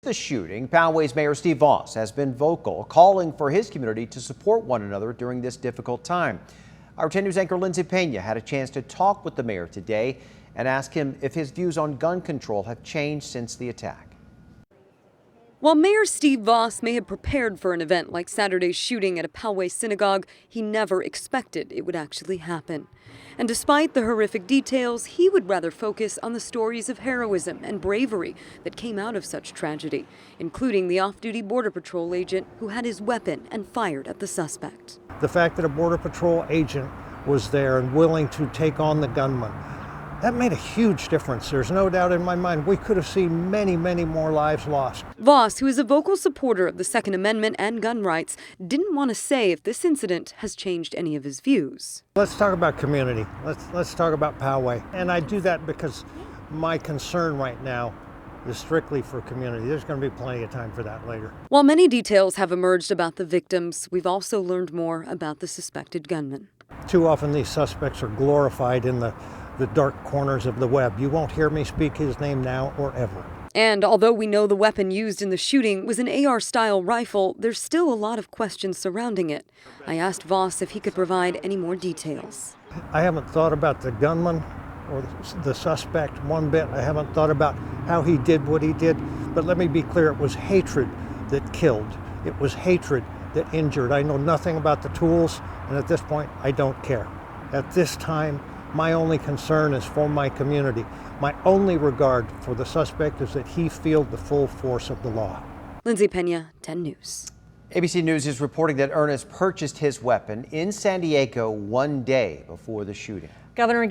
The shooting, Poway's Mayor Steve Vaus has been vocal, calling for his community to support one another during this difficult time. Our 10 News anchor Lindsay Pena had a chance to talk with the mayor today and ask him if his views on gun control have changed since the attack. While Mayor Steve Vaus may have prepared for an event like Saturday's shooting at a Poway synagogue, he never expected it would actually happen. And despite the horrific details, he would rather focus on the stories of heroism and bravery that came out of such tragedy, including the off-duty Border Patrol agent who had his weapon and fired at the suspect. The fact that a Border Patrol agent was there and willing to take on the gunman, that made a huge difference. There's no doubt in my mind we could have seen many, many more lives lost. Vaus, who is a vocal supporter of the Second Amendment and gun rights, didn't want to say if this incident has changed any of his views. Let's talk about community. Let's talk about Poway. And I do that because my concern right now is strictly for community. There's going to be plenty of time for that later. While many details have emerged about the victims, we've also learned more about the suspected gunman. Too often these suspects are glorified in the dark corners of the web. You won't hear me speak his name now or ever. And although we know the weapon used in the shooting was an AR-style rifle, there's still a lot of questions surrounding it. I asked Vaus if he could provide any more details. I haven't thought about the gunman or the suspect one bit. I haven't thought about how he did what he did. But let me be clear, it was hatred that killed. It was hatred that injured. I know nothing about the tools, and at this point, I don't care. At this time, my only concern is for my community. My only regard for the suspect is that he feel the full force of the law. Lindsay Pena, 10 News. ABC News is reporting that Ernest purchased his weapon in San Diego one day before the shooting. Governor